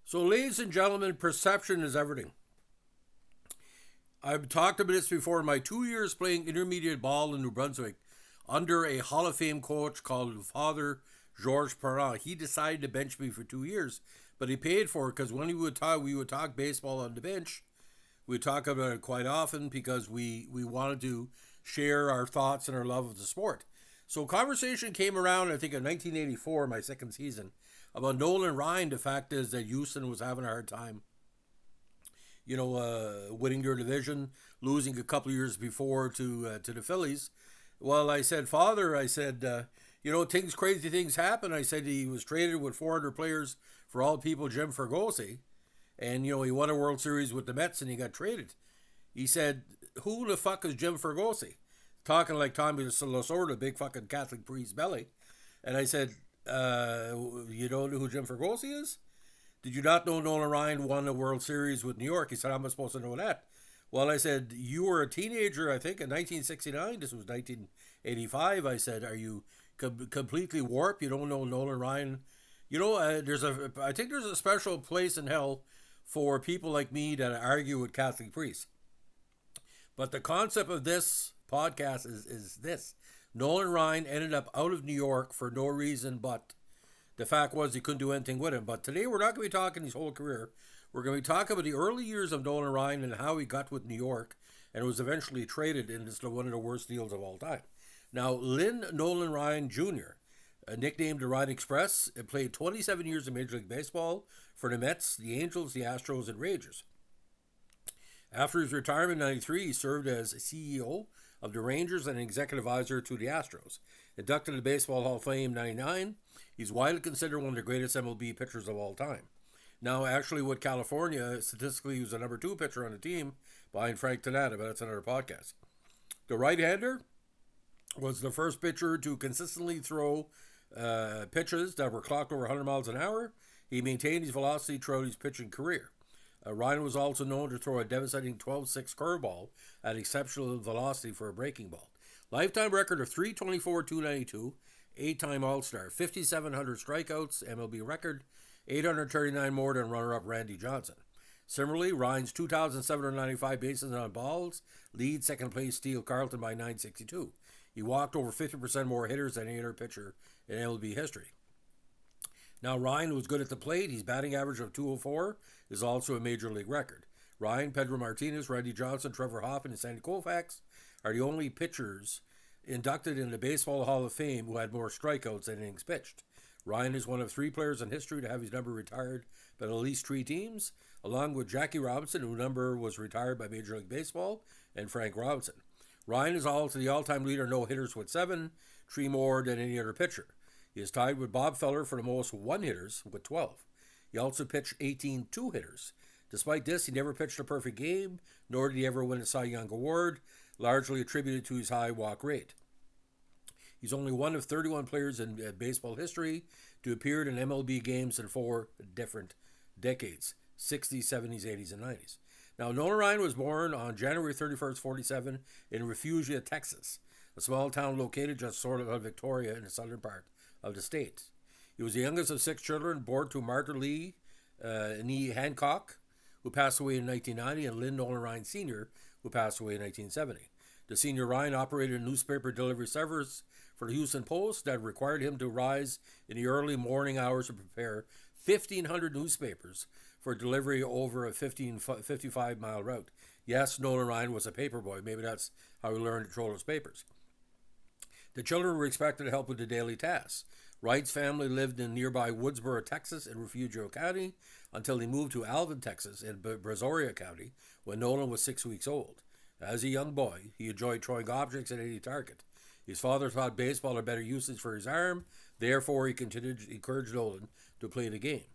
So, ladies and gentlemen, perception is everything. I've talked about this before. My 2 years playing intermediate ball in New Brunswick under a Hall of Fame coach called Father Georges Perrin. He decided to bench me for 2 years, but he paid for it because when we would talk baseball on the bench. We would talk about it quite often because we wanted to share our thoughts and our love of the sport. So conversation came around, I think, in 1984, my second season, about Nolan Ryan. The fact is that Houston was having a hard time, winning their division, losing a couple of years before to the Phillies. Well, I said, Father, I said, crazy things happen. I said he was traded with 400 players for all people, Jim Fregosi, and he won a World Series with the Mets and he got traded. He said, "Who the fuck is Jim Fregosi?" Talking like Tommy Lasorda, big fucking Catholic priest belly. And I said, "You don't know who Jim Fregosi is? Did you not know Nolan Ryan won a World Series with New York?" He said, "How am I supposed to know that?" Well, I said, "You were a teenager, I think, in 1969. This was 1985. I said, "Are you completely warped? You don't know Nolan Ryan?" I think there's a special place in hell for people like me that argue with Catholic priests. But the concept of this podcast is this. Nolan Ryan ended up out of New York for no reason but the fact was he couldn't do anything with him. But today we're not going to be talking his whole career. We're going to be talking about the early years of Nolan Ryan and how he got with New York and was eventually traded into one of the worst deals of all time. Now, Lynn Nolan Ryan Jr., nicknamed the Ryan Express, played 27 years in Major League Baseball for the Mets, the Angels, the Astros, and Rangers. After his retirement in 93, he served as CEO of the Rangers and executive advisor to the Astros. Inducted to the Baseball Hall of Fame in 99, he's widely considered one of the greatest MLB pitchers of all time. Now, actually, with California, statistically, he was the number 2 pitcher on the team behind Frank Tanada, but that's another podcast. The right-hander was the first pitcher to consistently throw pitches that were clocked over 100 miles an hour. He maintained his velocity throughout his pitching career. Ryan was also known to throw a devastating 12-6 curveball at exceptional velocity for a breaking ball. Lifetime record of 324, 292, 8-time All-Star, 5,700 strikeouts, MLB record, 839 more than runner-up Randy Johnson. Similarly, Ryan's 2,795 bases on balls lead second place Steve Carlton by 962. He walked over 50% more hitters than any other pitcher in MLB history. Now, Ryan was good at the plate. His batting average of 204 is also a major league record. Ryan, Pedro Martinez, Randy Johnson, Trevor Hoffman, and Sandy Koufax are the only pitchers inducted in the Baseball Hall of Fame who had more strikeouts than innings pitched. Ryan is one of 3 players in history to have his number retired by at least 3 teams, along with Jackie Robinson, whose number was retired by Major League Baseball, and Frank Robinson. Ryan is also the all-time leader in no-hitters with 7, 3 more than any other pitcher. He is tied with Bob Feller for the most one-hitters with 12. He also pitched 18 two-hitters. Despite this, he never pitched a perfect game, nor did he ever win a Cy Young Award, largely attributed to his high walk rate. He's only one of 31 players in baseball history to appear in MLB games in 4 different decades, 60s, 70s, 80s, and 90s. Now, Nolan Ryan was born on January 31st, 47 in Refugia, Texas, a small town located just sort of Victoria in the southern part of the state. He was the youngest of 6 children, born to Martha Lee Nee Hancock, who passed away in 1990, and Lynn Nolan Ryan Sr., who passed away in 1970. The senior Ryan operated a newspaper delivery service for the Houston Post that required him to rise in the early morning hours to prepare 1,500 newspapers for delivery over a 55-mile route. Yes, Nolan Ryan was a paperboy. Maybe that's how he learned to control his papers. The children were expected to help with the daily tasks. Wright's family lived in nearby Woodsboro, Texas, in Refugio County until he moved to Alvin, Texas, in Brazoria County when Nolan was 6 weeks old. As a young boy, he enjoyed throwing objects at any target. His father thought baseball had better usage for his arm, therefore he encouraged Nolan to play the game.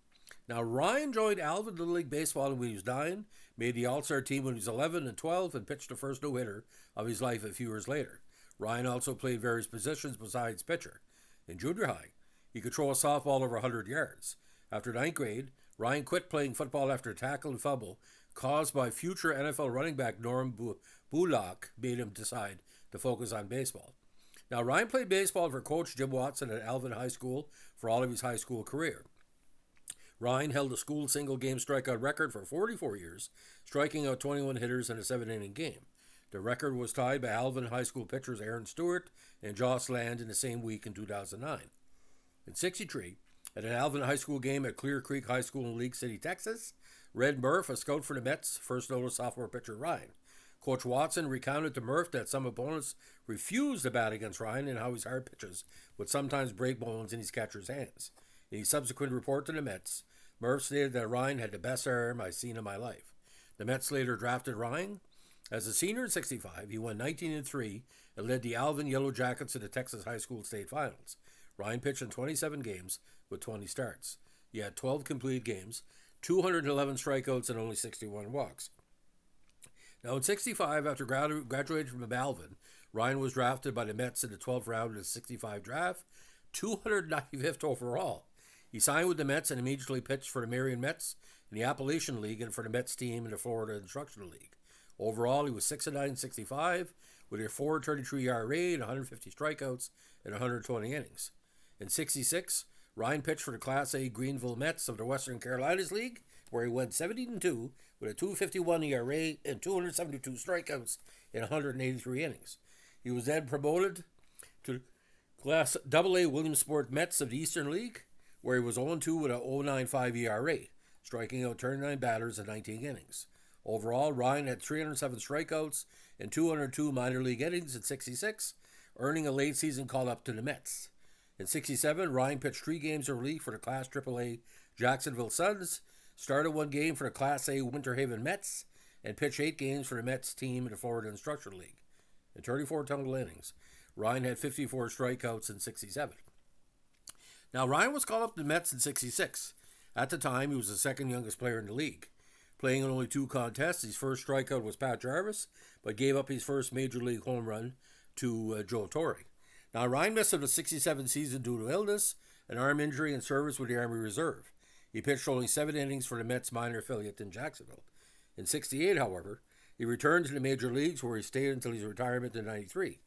Now, Ryan joined Alvin Little League Baseball when he was 9, made the All-Star team when he was 11 and 12, and pitched the first no-hitter of his life a few years later. Ryan also played various positions besides pitcher. In junior high, he could throw a softball over 100 yards. After 9th grade, Ryan quit playing football after a tackle and fumble caused by future NFL running back Norm Bullock made him decide to focus on baseball. Now, Ryan played baseball for Coach Jim Watson at Alvin High School for all of his high school career. Ryan held a school single-game strikeout record for 44 years, striking out 21 hitters in a 7-inning game. The record was tied by Alvin High School pitchers Aaron Stewart and Joss Land in the same week in 2009. In '63, at an Alvin High School game at Clear Creek High School in League City, Texas, Red Murph, a scout for the Mets, first noticed sophomore pitcher Ryan. Coach Watson recounted to Murph that some opponents refused to bat against Ryan and how his hard pitches would sometimes break bones in his catcher's hands. In his subsequent report to the Mets, Murph stated that Ryan had the best arm I've seen in my life. The Mets later drafted Ryan. As a senior in '65, he won 19-3 and led the Alvin Yellow Jackets to the Texas High School State Finals. Ryan pitched in 27 games with 20 starts. He had 12 complete games, 211 strikeouts, and only 61 walks. Now in '65, after graduating from Alvin, Ryan was drafted by the Mets in the 12th round of the '65 draft, 295th overall. He signed with the Mets and immediately pitched for the Marion Mets in the Appalachian League and for the Mets team in the Florida Instructional League. Overall, he was 6-9 in '65 with a 4.33 ERA and 150 strikeouts in 120 innings. In '66, Ryan pitched for the Class A Greenville Mets of the Western Carolinas League, where he went 17-2 with a 2.51 ERA and 272 strikeouts in 183 innings. He was then promoted to Class AA Williamsport Mets of the Eastern League, where he was 0-2 with a 0.95 ERA, striking out 39 batters in 19 innings. Overall, Ryan had 307 strikeouts and 202 minor league innings in '66, earning a late season call-up to the Mets. In '67, Ryan pitched 3 games of relief for the Class AAA Jacksonville Suns, started 1 game for the Class A Winter Haven Mets, and pitched 8 games for the Mets team in the Florida Instructional League. In 34 total innings, Ryan had 54 strikeouts in '67. Now, Ryan was called up to the Mets in '66. At the time, he was the second youngest player in the league. Playing in only 2 contests, his first strikeout was Pat Jarvis, but gave up his first major league home run to Joe Torre. Now, Ryan missed the '67 season due to illness, an arm injury, and service with the Army Reserve. He pitched only 7 innings for the Mets minor affiliate in Jacksonville. In '68, however, he returned to the major leagues where he stayed until his retirement in '93.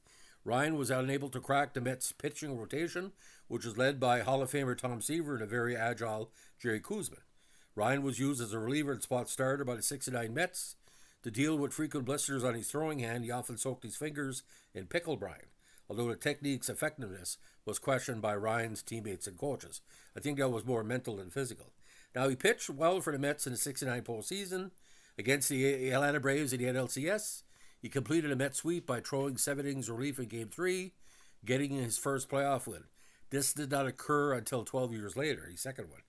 Ryan was unable to crack the Mets' pitching rotation, which was led by Hall of Famer Tom Seaver and a very agile Jerry Koosman. Ryan was used as a reliever and spot starter by the '69 Mets. To deal with frequent blisters on his throwing hand, he often soaked his fingers in pickle brine, although the technique's effectiveness was questioned by Ryan's teammates and coaches. I think that was more mental than physical. Now, he pitched well for the Mets in the '69 postseason against the Atlanta Braves in the NLCS. He completed a Mets sweep by throwing 7 innings relief in Game 3, getting his first playoff win. This did not occur until 12 years later, his second one.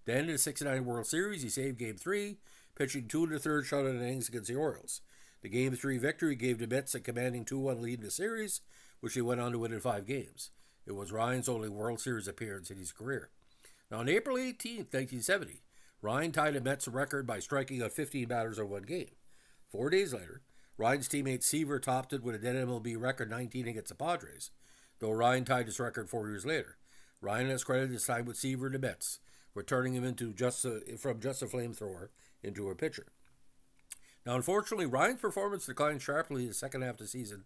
Then in the '69 World Series, he saved Game 3, pitching 2 1/3 shutout innings against the Orioles. The Game 3 victory gave the Mets a commanding 2-1 lead in the series, which he went on to win in 5 games. It was Ryan's only World Series appearance in his career. Now, on April 18, 1970, Ryan tied a Mets record by striking out 15 batters in 1 game. 4 days later, Ryan's teammate Seaver topped it with a dead MLB record 19 against the Padres, though Ryan tied his record 4 years later. Ryan has credited his time with Seaver and the Mets, returning him from just a flamethrower into a pitcher. Now, unfortunately, Ryan's performance declined sharply in the second half of the season,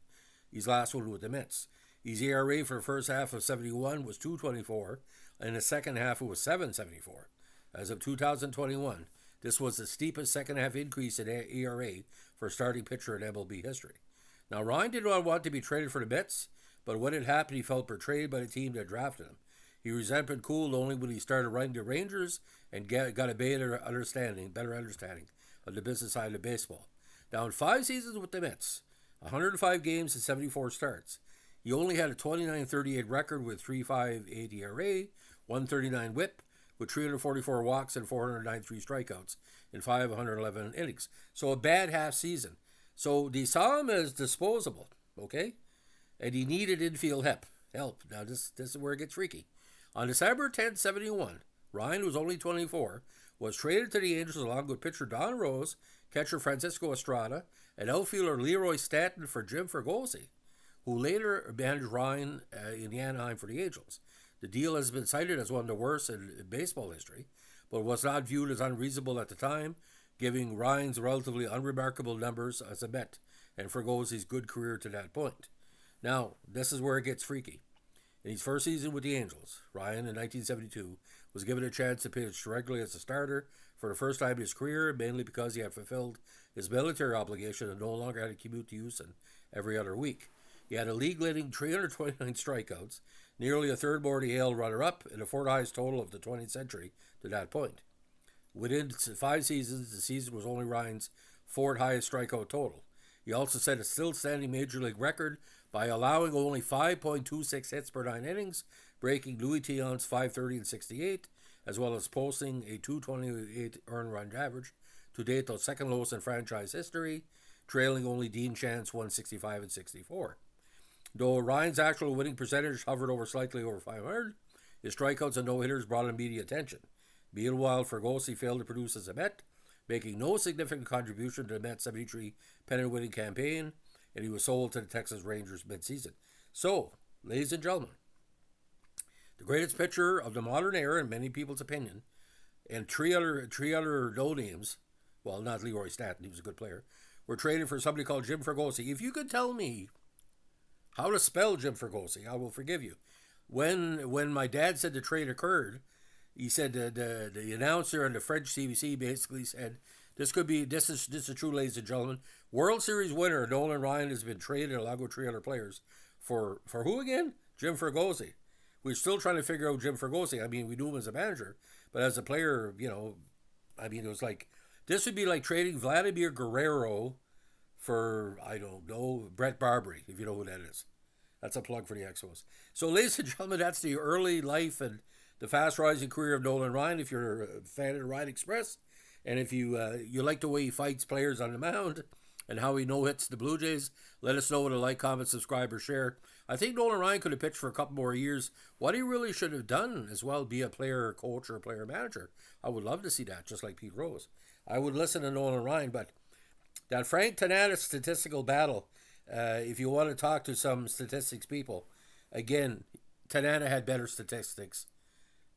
his last one with the Mets. His ERA for the first half of '71 was 2.24, and in the second half it was 7.74. As of 2021, this was the steepest second half increase in ERA for a starting pitcher in MLB history. Now, Ryan did not want to be traded for the Mets, but when it happened, he felt betrayed by the team that drafted him. He resentment cooled only when he started writing to Rangers and got a better understanding of the business side of baseball. Now, in 5 seasons with the Mets, 105 games and 74 starts, he only had a 29.38 record with 3.58 ERA, 139 WHIP, with 344 walks and 493 strikeouts in 511 innings. So a bad half season. So they saw him as disposable, okay? And he needed infield help. Now this is where it gets freaky. On December 10, '71, Ryan, who was only 24, was traded to the Angels along with pitcher Don Rose, catcher Francisco Estrada, and outfielder Leroy Stanton for Jim Fregosi, who later managed Ryan in Anaheim for the Angels. The deal has been cited as one of the worst in baseball history, but was not viewed as unreasonable at the time, giving Ryan's relatively unremarkable numbers as a Met and Fregosi's good career to that point. Now, this is where it gets freaky. In his first season with the Angels, Ryan in 1972 was given a chance to pitch regularly as a starter for the first time in his career, mainly because he had fulfilled his military obligation and no longer had to commute to Houston every other week. He had a league-leading 329 strikeouts, nearly a third more than the AL runner-up, and the fourth highest total of the 20th century to that point. Within 5 seasons, the season was only Ryan's fourth highest strikeout total. He also set a still-standing major league record by allowing only 5.26 hits per 9 innings, breaking Louis Tillon's 530 and 68, as well as posting a 228 earned run average, to date the second lowest in franchise history, trailing only Dean Chant's 165 and 64. Though Ryan's actual winning percentage hovered over slightly over 500, his strikeouts and no-hitters brought him media attention. Meanwhile, Fregosi failed to produce as a Met, making no significant contribution to the Mets' 73 pennant-winning campaign, and he was sold to the Texas Rangers mid-season. So, ladies and gentlemen, the greatest pitcher of the modern era, in many people's opinion, and three other no-names, well, not Leroy Stanton, he was a good player, were traded for somebody called Jim Fregosi. If you could tell me how to spell Jim Fregosi, I will forgive you. When my dad said the trade occurred, he said the announcer on the French CBC basically said, this is true, ladies and gentlemen. World Series winner Nolan Ryan has been traded along with 3 other players for who again? Jim Fregosi. We're still trying to figure out Jim Fregosi. I mean, we knew him as a manager, but as a player, it was like, this would be like trading Vladimir Guerrero for, I don't know, Brett Barbary, if you know who that is. That's a plug for the Expos. So, ladies and gentlemen, that's the early life and the fast-rising career of Nolan Ryan, if you're a fan of the Ryan Express. And if you like the way he fights players on the mound and how he no-hits the Blue Jays, let us know with a like, comment, subscribe, or share. I think Nolan Ryan could have pitched for a couple more years. What he really should have done as well, be a player coach or a player manager. I would love to see that, just like Pete Rose. I would listen to Nolan Ryan, but that Frank Tanana statistical battle, if you want to talk to some statistics people, again, Tanana had better statistics,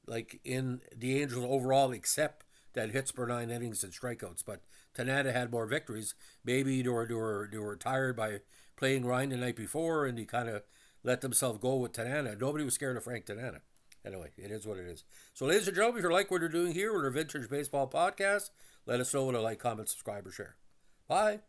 like in the Angels overall, except that hits per 9 innings and strikeouts. But Tanana had more victories. Maybe they were tired by playing Ryan the night before, and he kind of let themselves go with Tanana. Nobody was scared of Frank Tanana. Anyway, it is what it is. So, ladies and gentlemen, if you like what we're doing here with our Vintage Baseball Podcast, let us know with a like, comment, subscribe, or share. Bye.